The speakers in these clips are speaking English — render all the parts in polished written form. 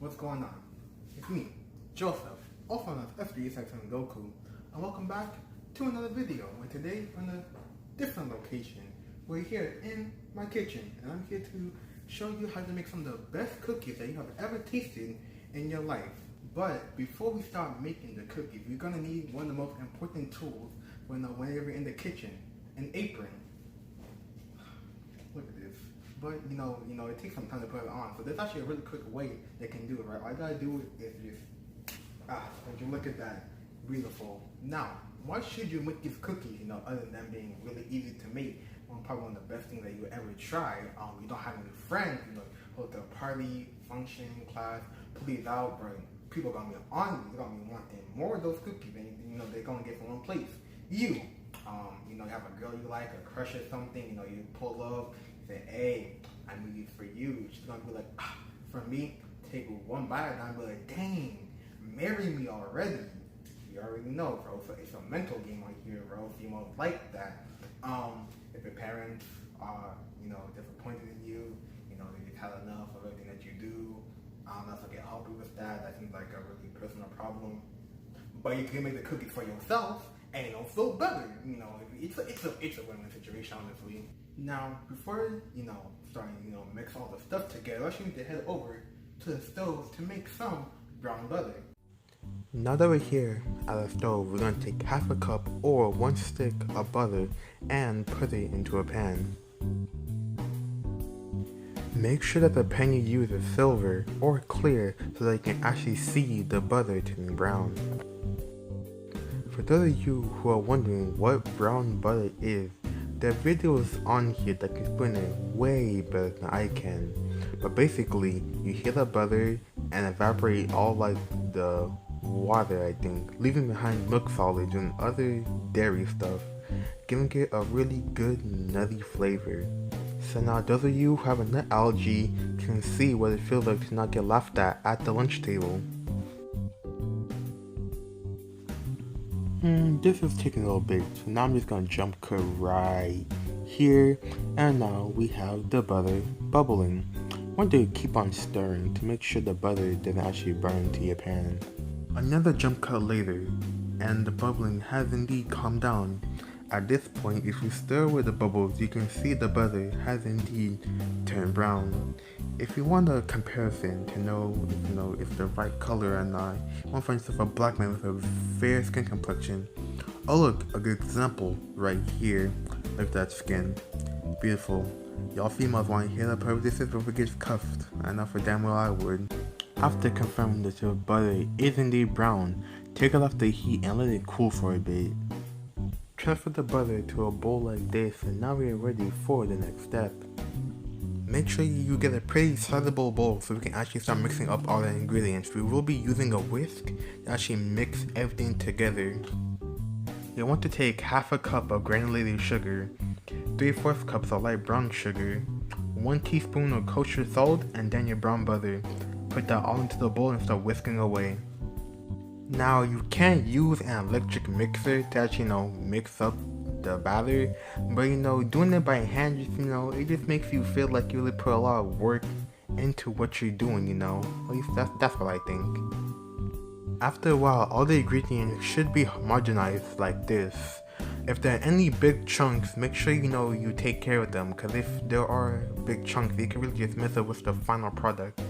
what's going on? It's me, Joseph, also known as S3 Goku, and welcome back to another video. And today, on a different location, we're here in my kitchen, and I'm here to show you how to make some of the best cookies that you have ever tasted in your life. But before we start making the cookies, you're gonna need one of the most important tools whenever you're in the kitchen: an apron. Look at this. But you know, it takes some time to put it on. So there's actually a really quick way they can do it, right? All you gotta do is just would you look at that? Beautiful. Now, why should you make these cookies, other than them being really easy to make? Probably one of the best things that you would ever try. You don't have any friends, go to a party, function, class, please out, bro. People are gonna be on you. They're gonna be wanting more of those cookies than they're gonna get from one place. You have a girl you like, a crush or something. You pull up, you say, "Hey, I need these for you." She's gonna be like, "For me." Take one bite, and I'll be like, "Dang, marry me already." You already know, bro. So it's a mental game right here, bro. Females like that. If your parents are, disappointed in you, they've had enough of everything that you do. Unless I can help you with that. That seems like a really personal problem. But you can make the cookies for yourself, and it'll feel better. It's a win-win situation, honestly. Now, before starting, mix all the stuff together, I actually need to head over to the stove to make some brown butter. Now that we're here at the stove, we're going to take half a cup or 1 stick of butter and put it into a pan. Make sure that the pan you use is silver or clear so that you can actually see the butter turning brown. For those of you who are wondering what brown butter is, there are videos on here that can explain it way better than I can. But basically, you heat the butter and evaporate all the water, I think, leaving behind milk solids and other dairy stuff, giving it a really good nutty flavor. So now those of you who have a nut allergy can see what it feels like to not get laughed at the lunch table. This is taking a little bit, so now I'm just gonna jump cut right here, and now we have the butter bubbling. Want to keep on stirring to make sure the butter doesn't actually burn into your pan. Another jump cut later, and the bubbling has indeed calmed down. At this point, if you stir with the bubbles, you can see the butter has indeed turned brown. If you want a comparison to know if it's the right color or not, you want to find yourself a black man with a fair skin complexion. Oh look, a good example right here. Look at that skin. Beautiful. Y'all females want to hear that part of this is before it gets cuffed. I know for damn well I would. After confirming that your butter is indeed brown, take it off the heat and let it cool for a bit. Transfer the butter to a bowl like this, and now we are ready for the next step. Make sure you get a pretty sizable bowl so we can actually start mixing up all the ingredients. We will be using a whisk to actually mix everything together. You want to take half a cup of granulated sugar, 3/4 cups of light brown sugar, 1 teaspoon of kosher salt, and then your brown butter. Put that all into the bowl and start whisking away. Now you can't use an electric mixer to actually mix up the batter, but doing it by hand it just makes you feel like you really put a lot of work into what you're doing, at least that's what I think. After a while, all the ingredients should be homogenized like this. If there are any big chunks, make sure you take care of them, because if there are big chunks, you can really just mess up with the final product.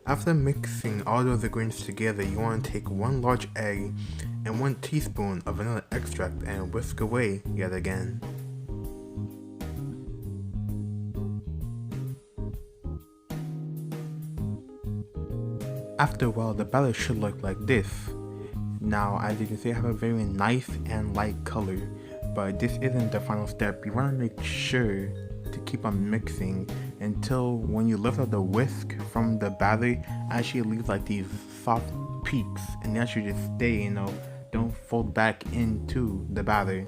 After mixing all those ingredients together, you want to take 1 large egg and 1 teaspoon of vanilla extract and whisk away yet again. After a while, the batter should look like this. Now, as you can see, I have a very nice and light color, but this isn't the final step. You want to make sure to keep on mixing until when you lift up the whisk from the batter, actually leaves like these soft peaks, and they actually just stay, don't fold back into the batter.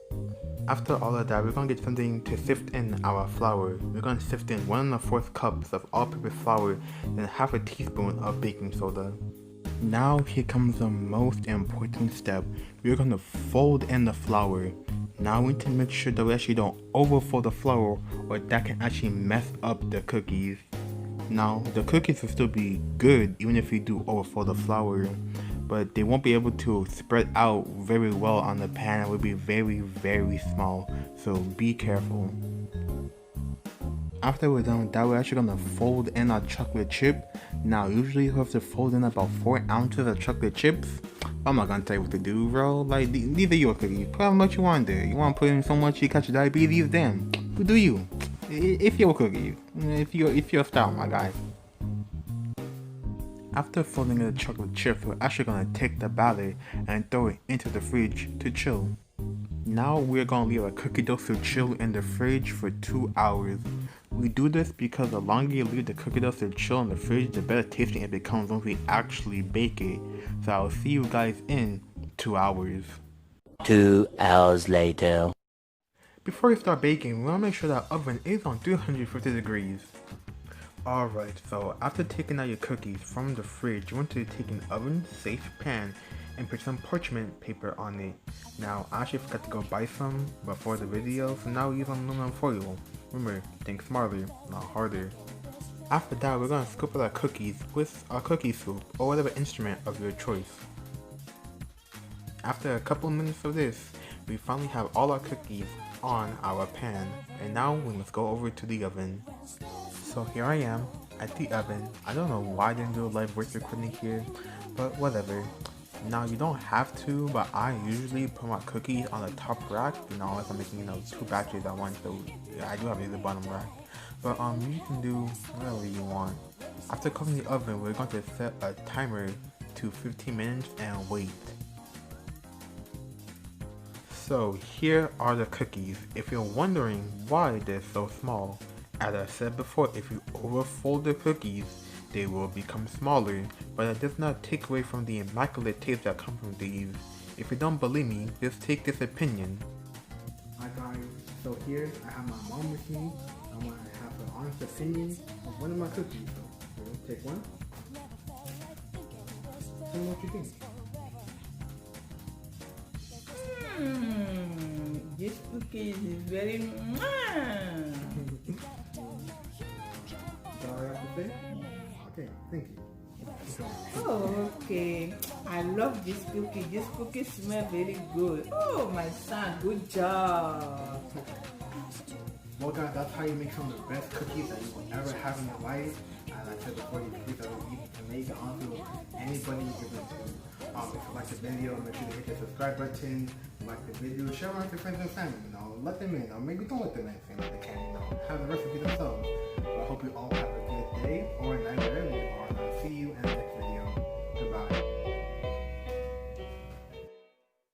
After all of that, we're gonna get something to sift in our flour. We're gonna sift in 1 1/4 cups of all-purpose flour, then half a teaspoon of baking soda. Now here comes the most important step. We're gonna fold in the flour. Now we need to make sure that we actually don't overfold the flour, or that can actually mess up the cookies. Now, the cookies will still be good even if you do overfold the flour, but they won't be able to spread out very well on the pan. It will be very, very small, so be careful. After we're done with that, we're actually gonna fold in our chocolate chip. Now, usually you have to fold in about 4 ounces of chocolate chips. I'm not gonna tell you what to do, bro. Like, these are your cookies. Put how much you want there. You want to put in so much you catch diabetes? Then, who do you? It's your cookies. It's your style, my guy. After folding in the chocolate chips, we're actually gonna take the batter and throw it into the fridge to chill. Now we're gonna leave our cookie dough to chill in the fridge for 2 hours. We do this because the longer you leave the cookie dough to chill in the fridge, the better tasting it becomes when we actually bake it. So I'll see you guys in 2 hours. 2 hours later. Before we start baking, we want to make sure that oven is on 350 degrees. Alright, so after taking out your cookies from the fridge, you want to take an oven-safe pan and put some parchment paper on it. Now, I actually forgot to go buy some before the video, so now we use aluminum foil. Remember, think smarter, not harder. After that, we're going to scoop out our cookies with our cookie soup or whatever instrument of your choice. After a couple minutes of this, we finally have all our cookies on our pan, and now we must go over to the oven. So here I am at the oven. I don't know why I didn't do a live voice recording here, but whatever. Now you don't have to, but I usually put my cookies on the top rack, if I'm making 2 batches at once, so yeah, I do have the bottom rack. But you can do whatever you want. After cooking the oven, we're going to set a timer to 15 minutes and wait. So here are the cookies. If you're wondering why they're so small, as I said before, if you overfold the cookies, they will become smaller, but that does not take away from the immaculate taste that comes from these. If you don't believe me, just take this opinion. Hi guys, so here I have my mom with me. I want to have an honest opinion of one of my cookies. So we'll take one. Tell me what you think. This cookie is very Sorry, I have to say? Okay, thank you. Oh, okay. I love this cookie. This cookie smells very good. Oh, my son, good job. Well guys, that's how you make some of the best cookies that you will ever have in your life. As I said before, these cookies are easy to make. Honestly, anybody you give them to. If you like the video, make sure to hit the subscribe button. Like the video, share around with your friends and family. Let them in. Or maybe don't let them in. Say what they can. Have the recipe themselves. So I hope you all have a good day or a night wherever